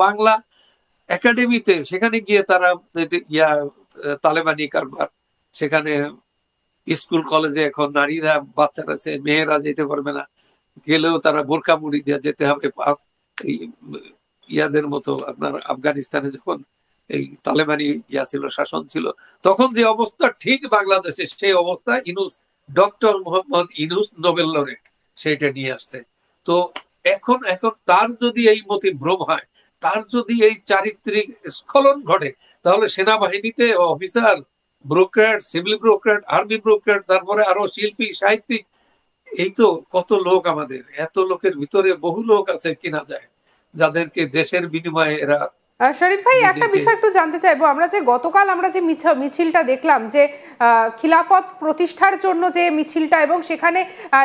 বাংলা একাডেমিতে, সেখানে গিয়ে তারা তালেবানি কারবার, সেখানে স্কুল কলেজে এখন নারীরা, বাচ্চারা আছে, মেয়েরা যেতে পারবে না, গেলেও তারা বোরকা মুড়ি দিয়ে যেতে হবে। ইয়াদের মতো আপনার আফগানিস্তানে যখন এই তালেবানি ছিল, শাসন ছিল, তখন যে অবস্থা ঠিক বাংলাদেশে সেই অবস্থা Yunus, doctor Mohammad Yunus Nobel laureate সেটা নিয়ে আসছে। তো এখন তার যদি এই মতিভ্রম হয়, তার যদি এই চারিত্রিক স্খলন ঘটে, তাহলে সেনাবাহিনীতে অফিসার, ব্রোক্রাট, সিভিল ব্রোক্রাট, আর্মি ব্রোক্রাট, তারপরে আরো শিল্পী, সাহিত্যিক, এই তো কত লোক আমাদের, এত লোকের ভিতরে বহু লোক আছে কিনা যায়, যাদেরকে দেশের বিনিময়ে এরা। শরীফ ভাই, একটা বিষয় একটু জানতে চাইবো, আমরা যে গতকাল আমরা যে মিছিলটা দেখলাম, যে খিলাফত প্রতিষ্ঠার জন্য যে মিছিলটা, এবং সেখানে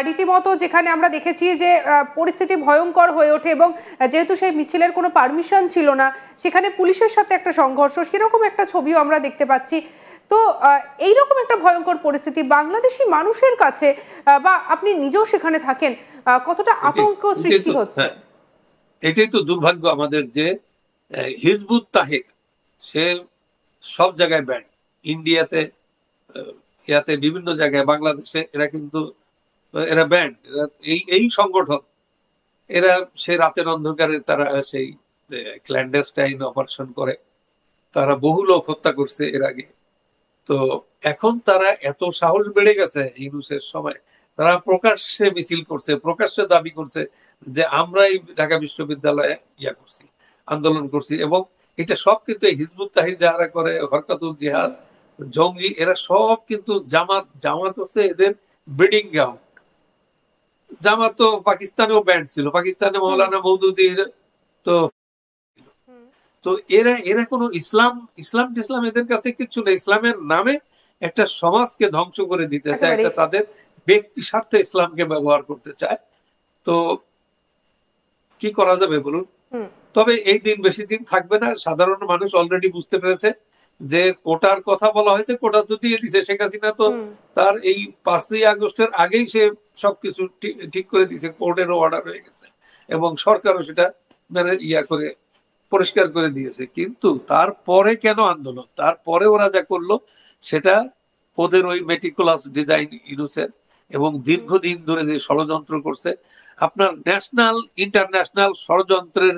রীতিমতো যেখানে আমরা দেখেছি যে পরিস্থিতি ভয়ঙ্কর হয়ে ওঠে, এবং যেহেতু সেই মিছিলের কোনো পারমিশন ছিল না, সেখানে পুলিশের সাথে একটা সংঘর্ষ, সেরকম একটা ছবিও আমরা দেখতে পাচ্ছি। তো এইরকম একটা ভয়ঙ্কর পরিস্থিতি বাংলাদেশি মানুষের কাছে, বা আপনি নিজেও সেখানে থাকেন, কতটা আতঙ্ক সৃষ্টি হচ্ছে? এটাই তো দুর্ভাগ্য আমাদের, যে হিজবুত তাহির সে সব জায়গায় ব্যান্ড, ইন্ডিয়াতে, ইয়াতে, বিভিন্ন জায়গায়, বাংলাদেশে এরা কিন্তু এরা ব্যান্ড। এই সংগঠন, এরা সে রাতের অন্ধকারে তারা সেই ক্ল্যান্ডেস্টাইন অপারেশন করে, তারা বহু লোক হত্যা করছে এর আগে। তো এখন তারা এত সাহস বেড়ে গেছে ইউনূসের সময়, তারা প্রকাশ্যে মিছিল করছে, প্রকাশ্যে দাবি করছে যে আমরাই ঢাকা বিশ্ববিদ্যালয়ে করছি, আন্দোলন করছি। এবং এটা সব কিন্তু হিজবুত তাহির যারা করে, হরকাতুল জিহাদ, জঙ্গি, এরা সব কিন্তু জামাত হচ্ছে এদের ব্রিডিং গ্রাউন্ড। জামাত তো পাকিস্তানেও ব্যান্ড ছিল, পাকিস্তানে মৌলানা মওদুদির। তো তো এরা কোনো ইসলাম এদের কাছে কিছু না, ইসলামের নামে একটা সমাজকে ধ্বংস করে দিতে চায়, একটা তাদের ব্যক্তি স্বার্থে ইসলামকে ব্যবহার করতে চায়। তো কি করা যাবে বলুন? তবে এই দিন বেশি দিন থাকবে না, সাধারণ মানুষ অলরেডি বুঝতে পেরেছে যে কোটার কথা বলা হয়েছে, কোটা তো দিয়ে দিছে শেখ হাসিনা, তো তার এই 5ই আগস্টের আগেই সে সবকিছু ঠিক করে দিছে, কোর্টেরও অর্ডার হয়ে গেছে, এবং সরকারও সেটা মানে করে পরিষ্কার করে দিয়েছে। কিন্তু তারপরে কেন আন্দোলন? তারপরে ওরা যা করলো সেটা ওদের ওই মেটিকুলাস ডিজাইন ইউনূসের, এবং দীর্ঘদিন ধরে যে ষড়যন্ত্র করছে, আপনার ন্যাশনাল ইন্টারন্যাশনাল ষড়যন্ত্রের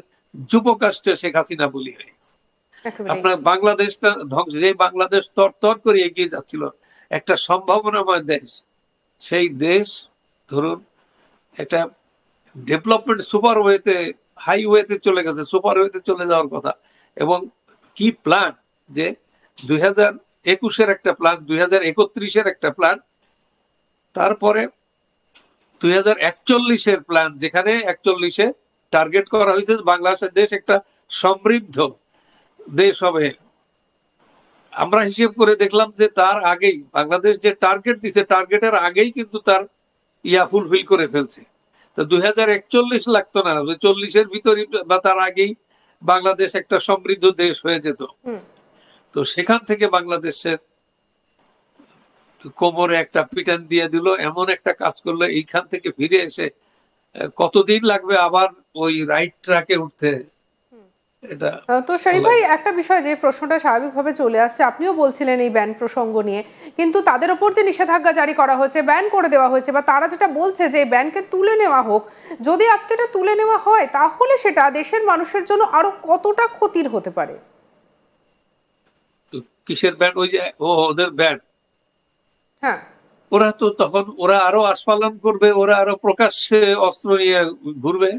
যুবকাষ্টে শেখ হাসিনা বলি হয়ে গেছে। আপনার বাংলাদেশটা ধ্বংস, যে বাংলাদেশ তর করে এগিয়ে যাচ্ছিল, একটা সম্ভাবনাময় দেশ, সেই দেশ ধরুন একটা ডেভেলপমেন্ট সুপারওয়েতে, হাইওয়েতে চলে গেছে, সুপারওয়েতে চলে যাওয়ার কথা। এবং কি প্ল্যান, যে 2021-এর একটা প্ল্যান, 2031-এর একটা প্ল্যান, তারপরে 2041-এর প্ল্যান, যেখানে 41-এ টার্গেট করা হয়েছে বাংলাদেশের দেশ একটা সমৃদ্ধ দেশ হবে। আমরা হিসেব করে দেখলাম যে তার আগেই বাংলাদেশ যে টার্গেট দিছে, টার্গেটের আগেই কিন্তু তার ফুলফিল করে ফেলছে। তো 2041 লাগতো না, 40-এর ভিতরে বা তার আগেই বাংলাদেশ একটা সমৃদ্ধ দেশ হয়ে যেত। তো সেখান থেকে বাংলাদেশের কোমরে একটা পিটান দিয়ে দিল, এমন একটা কাজ করলো, এইখান থেকে ফিরে এসে কতদিন লাগবে আবার ওই রাইট ট্র্যাকে উঠতে। তো শরীফ ভাই, একটা বিষয় যে প্রশ্নটা স্বাভাবিকভাবে চলে আসছে, আপনিও বলছিলেন এই ব্যান প্রসঙ্গ নিয়ে, কিন্তু তাদের উপর যে নিষেধাজ্ঞা জারি করা হয়েছে, ব্যান করে দেওয়া হয়েছে, বা তারা যেটা বলছে যে ব্যানকে তুলে নেওয়া হোক, যদি আজকে এটা তুলে নেওয়া হয়, তাহলে সেটা দেশের মানুষের জন্য আরো কতটা ক্ষতির হতে পারে? কিসের ব্যান? ওই যে ওদের ব্যান, হ্যাঁ, ওরা তো তখন ওরা আরো আস্ফালন করবে, ওরা আরো প্রকাশ্যে অস্ত্র নিয়ে ঘুরবে,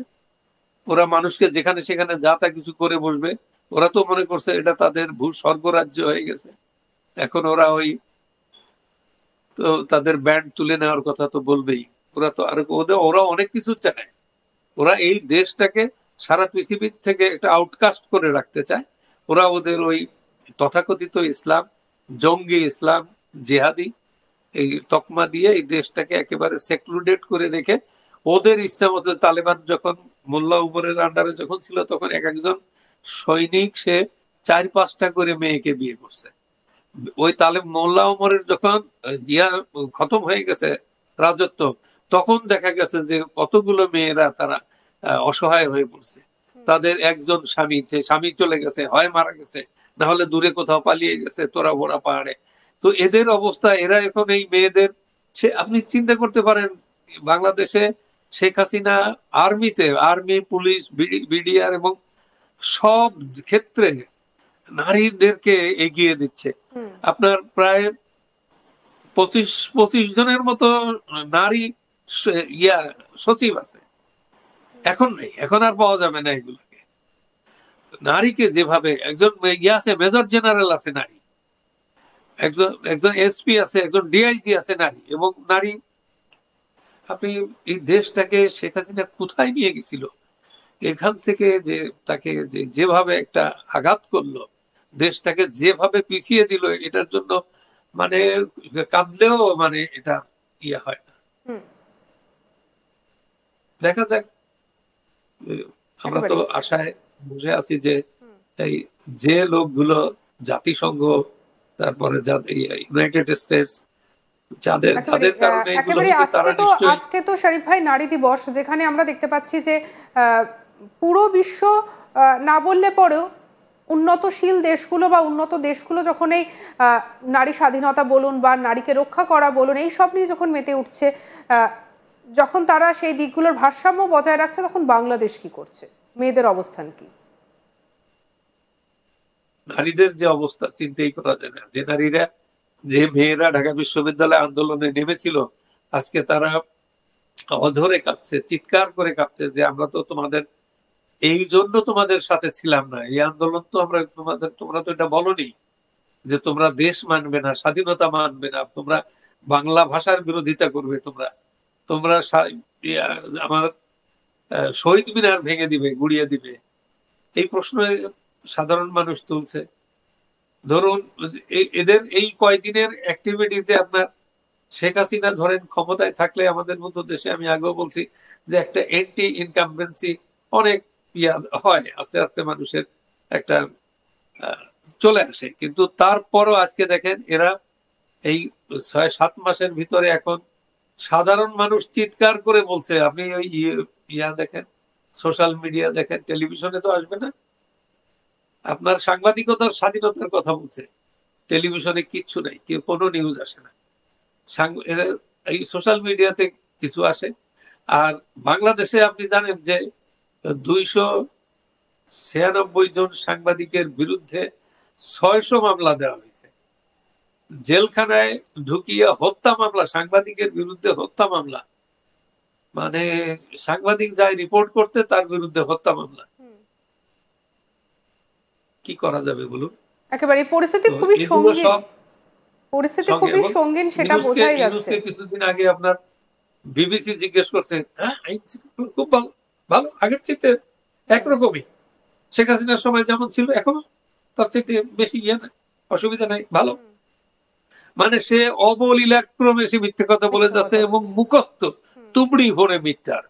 ওরা মানুষকে যেখানে সেখানে যা তা কিছু করে বসবে। ওরা তো মনে করছে এটা তাদের স্বর্গরাজ্য হয়ে গেছে। এখন ওরা ওই তো তাদের ব্যান্ড তুলে নেওয়ার কথা তো বলবেই। ওরা তো আর ওরা অনেক কিছু চায়। ওরা এই দেশটাকে সারা পৃথিবীর থেকে একটা আউটকাস্ট করে রাখতে চায়। ওরা ওদের ওই তথাকথিত ইসলাম, জঙ্গি ইসলাম, জিহাদি, এই তকমা দিয়ে এই দেশটাকে একেবারে সেক্লুডেড করে রেখে ওদের ইচ্ছা মতো। তালেবান যখন মোল্লা উমরের আন্ডারে যখন ছিল, তখন একজন সৈনিক সে 4-5টা করে মেয়েকে বিয়ে করছে। ওই মোল্লা উমরের যখন খতম হয়ে গেছে রাজত্ব, তখন দেখা গেছে যে কতগুলো মেয়েরা তারা অসহায় হয়ে পড়ছে। তাদের একজন স্বামী, যে স্বামী চলে গেছে, হয় মারা গেছে, না হলে দূরে কোথাও পালিয়ে গেছে তোরা ভোরা পাহাড়ে। তো এদের অবস্থা, এরা এখন এই মেয়েদের, সে আপনি চিন্তা করতে পারেন বাংলাদেশে শেখ হাসিনা আর্মিতে, আর্মি, পুলিশ, বিডিআর এবং সব ক্ষেত্রে নারীদেরকে এগিয়ে দিচ্ছে। আপনার প্রায় 25 জনের মতো নারী সচিব আছে, এখন নেই, এখন আর পাওয়া যাবে না এগুলোকে। নারীকে যেভাবে একজন আছে, মেজর জেনারেল আছে নারী, একজন এসপি আছে, একজন ডিআইজি আছে নারী। এবং নারী, আপনি এই দেশটাকে শেখ হাসিনা কোথায় নিয়ে গেছিল, এখান থেকে যে তাকে যেভাবে একটা আঘাত করলো, দেশটাকে যেভাবে পিছিয়ে দিল, এটার জন্য মানে কাঁদলেও মানে এটা ইয়ে হয় না। দেখা যাক, আমরা তো আশায় বুঝে আছি যে এই যে লোকগুলো জাতিসংঘ, তারপরে ইউনাইটেড স্টেটস, যাদের কারণে এগুলো হচ্ছে, তারা নিশ্চয়ই। আজকে তো শরীফ ভাই নারী দিবস, যেখানে আমরা দেখতে পাচ্ছি যে পুরো বিশ্ব না বললে পরেও উন্নতশীল দেশগুলো বা উন্নত দেশগুলো যখন এই নারী স্বাধীনতা বলুন বা নারীকে রক্ষা করা বলুন, এই সব নিয়ে যখন মেতে উঠছে, যখন তারা সেই দিকগুলোর ভারসাম্য বজায় রাখছে, তখন বাংলাদেশ কি করছে? মেয়েদের অবস্থান কি? নারীদের যে অবস্থা চিন্তাই করা যায় না। যে নারীরা, যে মেয়েরা ঢাকা বিশ্ববিদ্যালয়ে আন্দোলনে নেমেছিল, আজকে তারা অধরে কাঁদছে, চিৎকার করে কাঁদছে যে আমরা তো তোমাদের এই জন্য তোমাদের সাথে ছিলাম না, এই আন্দোলন তো আমরা তোমরা তো এটা বলনি যে তোমরা দেশ মানবে না, স্বাধীনতা মানবে না, তোমরা বাংলা ভাষার বিরোধিতা করবে, তোমরা আমার শহীদ মিনার ভেঙে দিবে, গুড়িয়ে দিবে। এই প্রশ্ন সাধারণ মানুষ তুলছে। ধরুন এদের এই কয়দিনের অ্যাক্টিভিটিসে আপনার শেখ হাসিনা ধরেন ক্ষমতায় থাকলে আমাদের মতো দেশে, আমি আগেও বলছি যে একটা এন্টি ইনকামবেন্সি অনেক হয়, আস্তে আস্তে মানুষের একটা চলে আসে। কিন্তু তারপরও আজকে দেখেন এরা এই 6-7 মাসের ভিতরে এখন সাধারণ মানুষ চিৎকার করে বলছে, আপনি ওই দেখেন, সোশ্যাল মিডিয়া দেখেন, টেলিভিশনে তো আসবে না, আপনার সাংবাদিকতার স্বাধীনতার কথা বলছে, টেলিভিশনে কিচ্ছু নাই, কোনো নিউজ আসে না, এই সোশ্যাল মিডিয়াতে কিছু আসে। আর বাংলাদেশে আপনি জানেন যে 296 জন সাংবাদিকের বিরুদ্ধে 600 মামলা দেওয়া হয়েছে, জেলখানায় ঢুকিয়ে হত্যা মামলা, সাংবাদিকের বিরুদ্ধে হত্যা মামলা, মানে সাংবাদিক যায় রিপোর্ট করতে, তার বিরুদ্ধে হত্যা মামলা। কি করা যাবে বলুন? একেবারে পরিস্থিতি খুবই সঙ্গীন, পরিস্থিতি খুবই সঙ্গীন, সেটা বোঝাই যাচ্ছে। কিছুদিন আগে আপনার বিবিসি জিজ্ঞেস করছে, হ্যাঁ খুব ভালো, ভালো, আগের চাইতে একরকমই, শেখ হাসিনার সময় যেমন ছিল এখনো তার চাইতে বেশি নাই, অসুবিধা নাই, ভালো। মানে সে অবলীলাক্রমে সে মিথ্যে কথা বলে যাচ্ছে এবং মুখস্থ তুবড়ি ভরে মিথ্যার।